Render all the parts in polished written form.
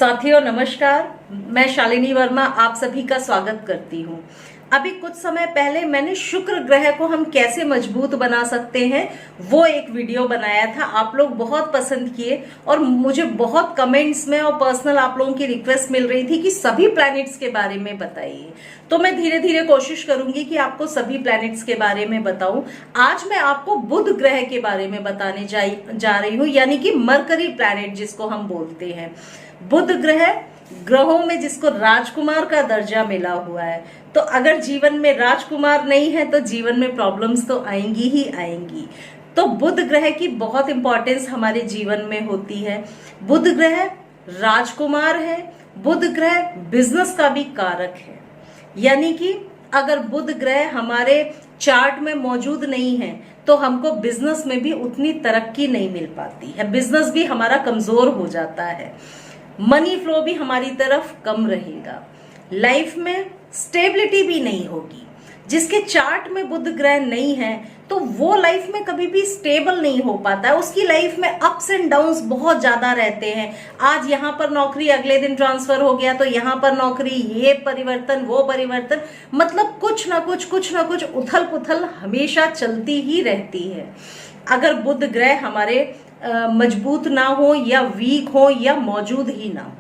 साथियों नमस्कार, मैं शालिनी वर्मा आप सभी का स्वागत करती हूँ। अभी कुछ समय पहले मैंने शुक्र ग्रह को हम कैसे मजबूत बना सकते हैं वो एक वीडियो बनाया था। आप लोग बहुत पसंद किए और मुझे बहुत कमेंट्स में और पर्सनल आप लोगों की रिक्वेस्ट मिल रही थी कि सभी प्लैनेट्स के बारे में बताइए। तो मैं धीरे धीरे कोशिश करूंगी कि आपको सभी प्लैनेट्स के बारे में बताऊं। आज मैं आपको बुध ग्रह के बारे में बताने जा रही हूँ, यानी कि मरकरी प्लैनेट जिसको हम बोलते हैं। बुध ग्रह ग्रहों में जिसको राजकुमार का दर्जा मिला हुआ है। तो अगर जीवन में राजकुमार नहीं है तो जीवन में प्रॉब्लम्स तो आएंगी ही आएंगी। तो बुध ग्रह की बहुत इंपॉर्टेंस हमारे जीवन में होती है। बुध ग्रह राजकुमार है। बुध ग्रह बिजनेस का भी कारक है, यानी कि अगर बुध ग्रह हमारे चार्ट में मौजूद नहीं है तो हमको बिजनेस में भी उतनी तरक्की नहीं मिल पाती है। बिजनेस भी हमारा कमजोर हो जाता है। मनी फ्लो भी हमारी तरफ कम रहेगा। लाइफ में स्टेबिलिटी भी नहीं होगी। जिसके चार्ट में बुध ग्रह नहीं है तो वो लाइफ में कभी भी स्टेबल नहीं हो पाता है। उसकी लाइफ में अप्स एंड डाउन्स बहुत ज्यादा रहते हैं। आज यहाँ पर नौकरी, अगले दिन ट्रांसफर हो गया तो यहाँ पर नौकरी, ये परिवर्तन वो परिवर्तन, मतलब कुछ ना कुछ उथल पुथल हमेशा चलती ही रहती है अगर बुध ग्रह हमारे मजबूत ना हो या वीक हो या मौजूद ही ना हो।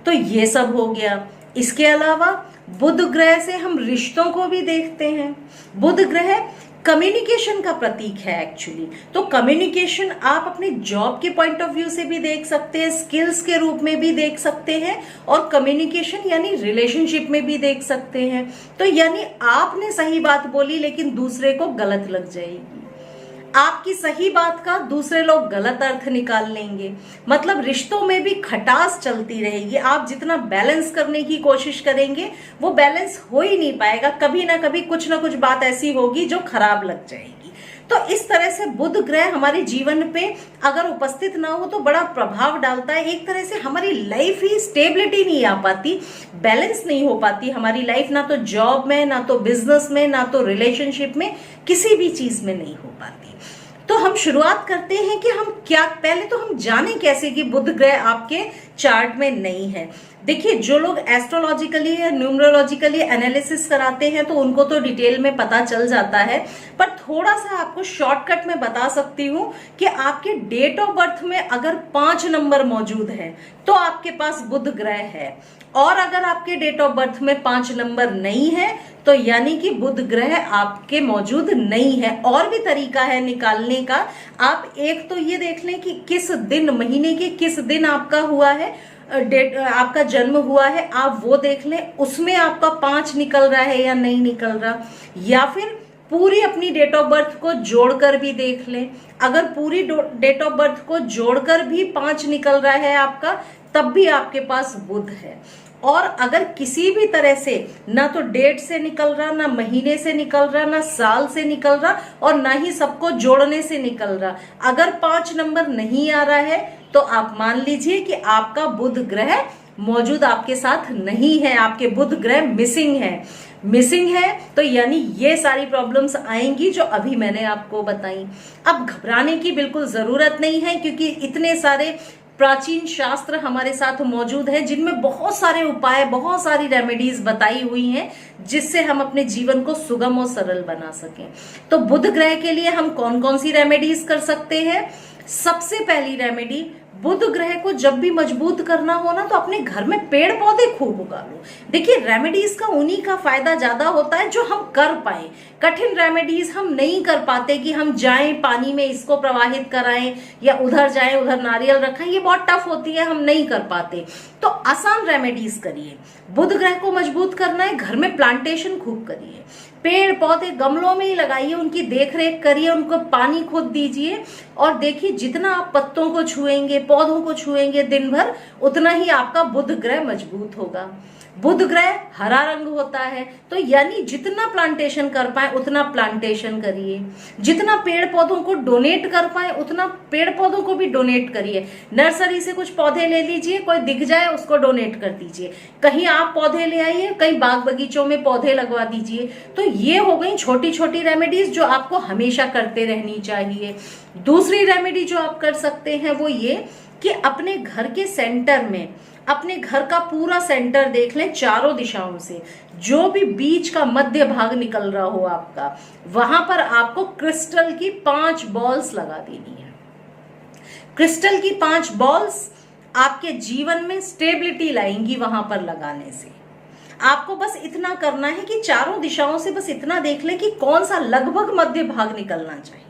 तो ये सब हो गया। इसके अलावा बुध ग्रह से हम रिश्तों को भी देखते हैं। बुध ग्रह कम्युनिकेशन का प्रतीक है एक्चुअली। तो कम्युनिकेशन आप अपने जॉब के पॉइंट ऑफ व्यू से भी देख सकते हैं, स्किल्स के रूप में भी देख सकते हैं, और कम्युनिकेशन यानी रिलेशनशिप में भी देख सकते हैं। तो यानी आपने सही बात बोली लेकिन दूसरे को गलत लग जाएगी। आपकी सही बात का दूसरे लोग गलत अर्थ निकाल लेंगे। मतलब रिश्तों में भी खटास चलती रहेगी। आप जितना बैलेंस करने की कोशिश करेंगे वो बैलेंस हो ही नहीं पाएगा। कभी ना कभी कुछ ना कुछ बात ऐसी होगी जो खराब लग जाएगी। तो इस तरह से बुध ग्रह हमारे जीवन पे अगर उपस्थित ना हो तो बड़ा प्रभाव डालता है। एक तरह से हमारी लाइफ ही स्टेबिलिटी नहीं आ पाती, बैलेंस नहीं हो पाती हमारी लाइफ, ना तो जॉब में, ना तो बिजनेस में, ना तो रिलेशनशिप में, किसी भी चीज में नहीं हो पाती। तो हम शुरुआत करते हैं कि हम क्या, पहले तो हम जाने कैसे कि बुध ग्रह आपके चार्ट में नहीं है। देखिए, जो लोग एस्ट्रोलॉजिकली या न्यूमरोलॉजिकली एनालिसिस कराते हैं तो उनको तो डिटेल में पता चल जाता है, पर थोड़ा सा आपको शॉर्टकट में बता सकती हूँ कि आपके डेट ऑफ बर्थ में अगर 5 नंबर मौजूद है तो आपके पास बुध ग्रह है, और अगर आपके डेट ऑफ बर्थ में 5 नंबर नहीं है तो यानी कि बुध ग्रह आपके मौजूद नहीं है। और भी तरीका है निकालने का। आप एक तो ये देख लें कि किस दिन, महीने के किस दिन आपका हुआ है, डेट आपका जन्म हुआ है, आप वो देख लें, उसमें आपका 5 निकल रहा है या नहीं निकल रहा। या फिर पूरी अपनी डेट ऑफ बर्थ को जोड़कर भी देख लें। अगर पूरी डेट ऑफ बर्थ को जोड़कर भी 5 निकल रहा है आपका, तब भी आपके पास बुध है। और अगर किसी भी तरह से ना तो डेट से निकल रहा, ना महीने से निकल रहा, ना साल से निकल रहा, और ना ही सबको जोड़ने से निकल रहा, अगर 5 नंबर नहीं आ रहा है तो आप मान लीजिए कि आपका बुध ग्रह मौजूद आपके साथ नहीं है, आपके बुध ग्रह मिसिंग है। तो यानी ये सारी प्रॉब्लम्स आएंगी जो अभी मैंने आपको बताई। अब घबराने की बिल्कुल जरूरत नहीं है, क्योंकि इतने सारे प्राचीन शास्त्र हमारे साथ मौजूद है जिनमें बहुत सारे उपाय, बहुत सारी रेमेडीज बताई हुई हैं जिससे हम अपने जीवन को सुगम और सरल बना सकें। तो बुध ग्रह के लिए हम कौन कौन सी रेमेडीज कर सकते हैं? सबसे पहली रेमेडी, बुध ग्रह को जब भी मजबूत करना हो ना तो अपने घर में पेड़ पौधे खूब उगा लो। देखिए, रेमेडीज का उन्हीं का फायदा ज्यादा होता है जो हम कर पाए। कठिन रेमेडीज हम नहीं कर पाते कि हम जाएं पानी में इसको प्रवाहित कराएं या उधर जाएं उधर नारियल रखें, ये बहुत टफ होती है, हम नहीं कर पाते। तो आसान रेमेडीज करिए। बुध ग्रह को मजबूत करना है, घर में प्लांटेशन खूब करिए, पेड़ पौधे गमलों में ही लगाइए, उनकी देख रेख करिए, उनको पानी खुद दीजिए, और देखिए जितना आप पत्तों को छुएंगे, पौधों को छुएंगे दिन भर, उतना ही आपका बुध ग्रह मजबूत होगा। बुध ग्रह हरा रंग होता है, तो यानी जितना प्लांटेशन कर पाए उतना प्लांटेशन करिए। जितना पेड़ पौधों को डोनेट कर पाए उतना पेड़ पौधों को भी डोनेट करिए। नर्सरी से कुछ पौधे ले लीजिए, कोई दिख जाए उसको डोनेट कर दीजिए। कहीं आप पौधे ले आइए, कहीं बाग बगीचों में पौधे लगवा दीजिए। तो ये हो गई छोटी छोटी रेमेडीज जो आपको हमेशा करते रहनी चाहिए। दूसरी रेमेडी जो आप कर सकते हैं वो ये कि अपने घर के सेंटर में अपने घर का पूरा सेंटर देख लें, चारों दिशाओं से जो भी बीच का मध्य भाग निकल रहा हो आपका, वहां पर आपको क्रिस्टल की 5 बॉल्स लगा देनी है। क्रिस्टल की 5 बॉल्स आपके जीवन में स्टेबिलिटी लाएंगी। वहां पर लगाने से आपको बस इतना करना है कि चारों दिशाओं से बस इतना देख लें कि कौन सा लगभग मध्य भाग निकलना चाहिए।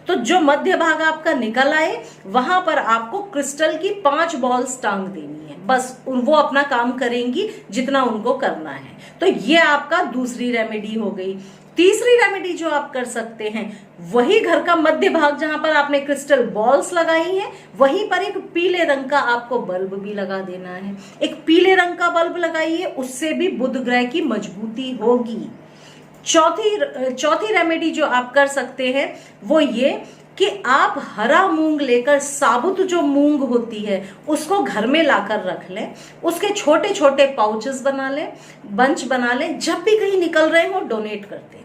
तो जो मध्य भाग आपका निकल आए वहां पर आपको क्रिस्टल की 5 बॉल्स टांग देनी है। बस वो अपना काम करेंगी जितना उनको करना है। तो ये आपका दूसरी रेमेडी हो गई। तीसरी रेमेडी जो आप कर सकते हैं, वही घर का मध्य भाग जहां पर आपने क्रिस्टल बॉल्स लगाई हैं, वहीं पर एक पीले रंग का आपको बल्ब भी लगा देना है। एक पीले रंग का बल्ब लगाइए, उससे भी बुध ग्रह की मजबूती होगी। चौथी रेमेडी जो आप कर सकते हैं वो ये कि आप हरा मूंग लेकर, साबुत जो मूंग होती है उसको घर में लाकर रख लें। उसके छोटे छोटे पाउचेस बना लें, बंच बना लें। जब भी कहीं निकल रहे हो डोनेट करते रहें।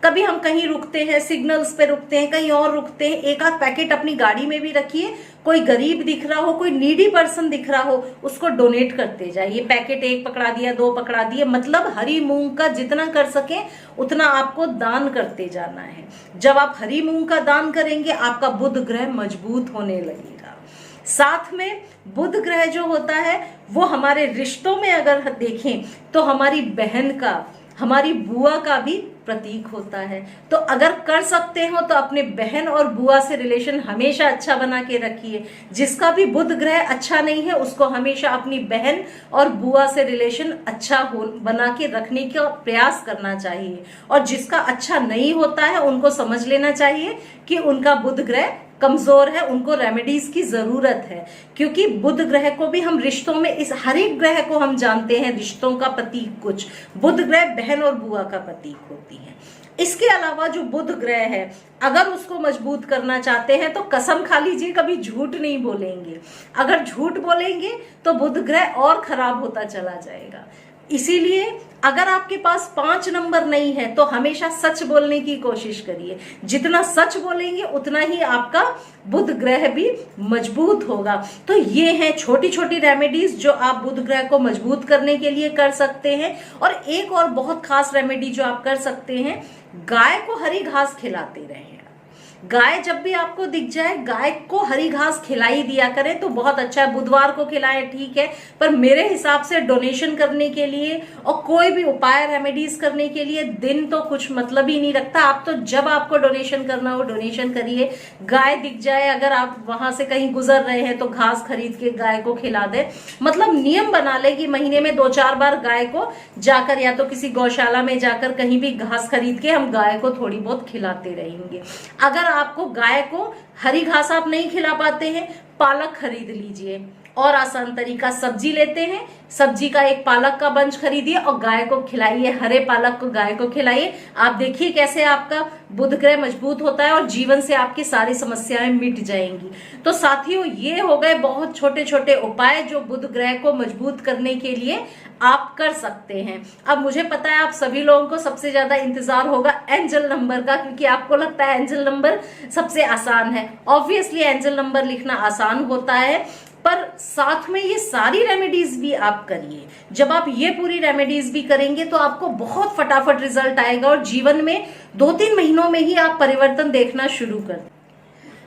कभी हम कहीं रुकते हैं, सिग्नल्स पे रुकते हैं, कहीं और रुकते हैं, एक आध पैकेट अपनी गाड़ी में भी रखिए। कोई गरीब दिख रहा हो, कोई नीडी पर्सन दिख रहा हो, उसको डोनेट करते जाइए। पैकेट 1 पकड़ा दिया, 2 पकड़ा दिए, मतलब हरी मूंग का जितना कर सके उतना आपको दान करते जाना है। जब आप हरी मूंग का दान करेंगे आपका बुध ग्रह मजबूत होने लगेगा। साथ में बुध ग्रह जो होता है वो हमारे रिश्तों में अगर देखें तो हमारी बहन का, हमारी बुआ का भी प्रतीक होता है। तो अगर कर सकते हो तो अपने बहन और बुआ से रिलेशन हमेशा अच्छा बना के रखिए। जिसका भी बुध ग्रह अच्छा नहीं है उसको हमेशा अपनी बहन और बुआ से रिलेशन अच्छा हो बना के रखने का प्रयास करना चाहिए। और जिसका अच्छा नहीं होता है उनको समझ लेना चाहिए कि उनका बुध ग्रह कमजोर है, उनको रेमेडीज की जरूरत है। क्योंकि बुध ग्रह को भी हम रिश्तों में, इस हर एक ग्रह को हम जानते हैं रिश्तों का प्रतीक कुछ, बुध ग्रह बहन और बुआ का प्रतीक होती है। इसके अलावा जो बुध ग्रह है अगर उसको मजबूत करना चाहते हैं तो कसम खा लीजिए कभी झूठ नहीं बोलेंगे। अगर झूठ बोलेंगे तो बुध ग्रह और खराब होता चला जाएगा। इसीलिए अगर आपके पास 5 नंबर नहीं है तो हमेशा सच बोलने की कोशिश करिए। जितना सच बोलेंगे उतना ही आपका बुध ग्रह भी मजबूत होगा। तो ये हैं छोटी छोटी रेमेडीज जो आप बुध ग्रह को मजबूत करने के लिए कर सकते हैं। और एक और बहुत खास रेमेडी जो आप कर सकते हैं, गाय को हरी घास खिलाते रहें। गाय जब भी आपको दिख जाए गाय को हरी घास खिलाई दिया करें तो बहुत अच्छा है। बुधवार को खिलाएं ठीक है, पर मेरे हिसाब से डोनेशन करने के लिए और कोई भी उपाय रेमेडीज करने के लिए दिन तो कुछ मतलब ही नहीं रखता। आप तो जब आपको डोनेशन करना हो डोनेशन करिए। गाय दिख जाए, अगर आप वहां से कहीं गुजर रहे हैं तो घास खरीद के गाय को खिला दे। मतलब नियम बना ले कि महीने में 2-4 बार गाय को जाकर या तो किसी गौशाला में जाकर कहीं भी घास खरीद के हम गाय को थोड़ी बहुत खिलाते रहेंगे। अगर आपको गाय को हरी घास आप नहीं खिला पाते हैं, पालक खरीद लीजिए। और आसान तरीका, सब्जी लेते हैं, सब्जी का एक पालक का बंच खरीदिए और गाय को खिलाइए। हरे पालक को गाय को खिलाइए। आप देखिए कैसे आपका बुध ग्रह मजबूत होता है और जीवन से आपकी सारी समस्याएं मिट जाएंगी। तो साथियों ये हो गए बहुत छोटे छोटे उपाय जो बुध ग्रह को मजबूत करने के लिए आप कर सकते हैं। अब मुझे पता है आप सभी लोगों को सबसे ज्यादा इंतजार होगा एंजल नंबर का, क्योंकि आपको लगता है एंजल नंबर सबसे आसान है। ऑब्वियसली एंजल नंबर लिखना आसान होता है, पर साथ में ये सारी रेमेडीज भी आप करिए। जब आप ये पूरी रेमेडीज भी करेंगे तो आपको बहुत फटाफट रिजल्ट आएगा और जीवन में 2-3 महीनों में ही आप परिवर्तन देखना शुरू कर।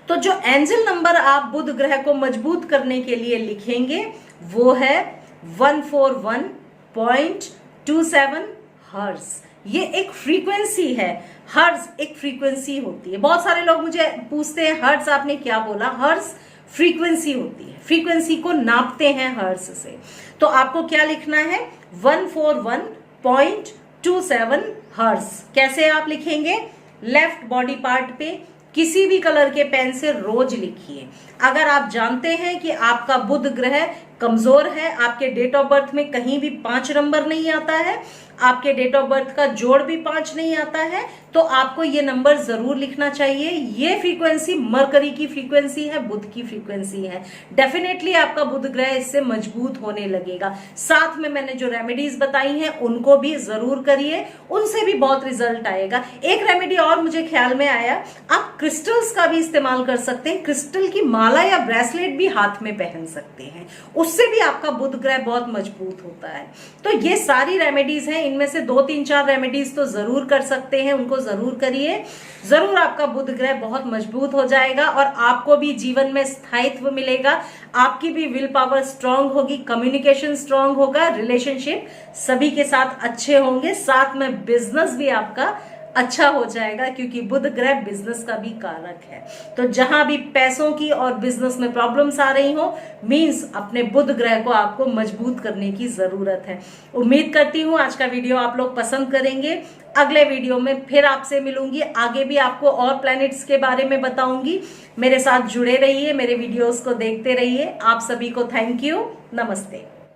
तो जो एंजल नंबर आप बुध ग्रह को मजबूत करने के लिए लिखेंगे वो है 141.27 हर्ट्ज। ये एक फ्रीक्वेंसी है। हर्ट्ज एक फ्रीक्वेंसी होती है। बहुत सारे लोग मुझे पूछते हैं हर्ट्ज आपने क्या बोला? हर्ट्ज फ्रीक्वेंसी होती है, फ्रीक्वेंसी को नापते हैं हर्ट्ज से। तो आपको क्या लिखना है? 141.27 हर्ट्ज। कैसे आप लिखेंगे? लेफ्ट बॉडी पार्ट पे किसी भी कलर के पेन से रोज लिखिए। अगर आप जानते हैं कि आपका बुध ग्रह कमजोर है, आपके डेट ऑफ बर्थ में कहीं भी 5 नंबर नहीं आता है, आपके डेट ऑफ बर्थ का जोड़ भी 5 नहीं आता है, तो आपको ये नंबर जरूर लिखना चाहिए। ये फ्रीक्वेंसी मरकरी की फ्रीक्वेंसी है, बुध की फ्रीक्वेंसी है। डेफिनेटली आपका बुध ग्रह इससे मजबूत होने लगेगा। साथ में मैंने जो रेमेडीज बताई हैं उनको भी जरूर करिए, उनसे भी बहुत रिजल्ट आएगा। एक रेमेडी और मुझे ख्याल में आया, आप क्रिस्टल्स का भी इस्तेमाल कर सकते हैं। क्रिस्टल की माला या ब्रेसलेट भी हाथ में पहन सकते हैं, उससे भी आपका बुध ग्रह बहुत मजबूत होता है। तो ये सारी रेमेडीज हैं, इनमें से 2-3-4 रेमेडीज तो जरूर कर सकते हैं, उनको जरूर करिए, जरूर आपका बुध ग्रह बहुत मजबूत हो जाएगा और आपको भी जीवन में स्थायित्व मिलेगा, आपकी भी विल पावर स्ट्रांग होगी, कम्युनिकेशन स्ट्रांग होगा, रिलेशनशिप सभी के साथ अच्छे होंगे, साथ में बिजनेस भी आपका अच्छा हो जाएगा क्योंकि बुध ग्रह बिजनेस का भी कारक है। तो जहां भी पैसों की और बिजनेस में प्रॉब्लम्स आ रही हो, मींस अपने बुध ग्रह को आपको मजबूत करने की जरूरत है। उम्मीद करती हूं आज का वीडियो आप लोग पसंद करेंगे। अगले वीडियो में फिर आपसे मिलूंगी, आगे भी आपको और प्लैनेट्स के बारे में बताऊंगी। मेरे साथ जुड़े रहिए, मेरे वीडियोस को देखते रहिए। आप सभी को थैंक यू, नमस्ते।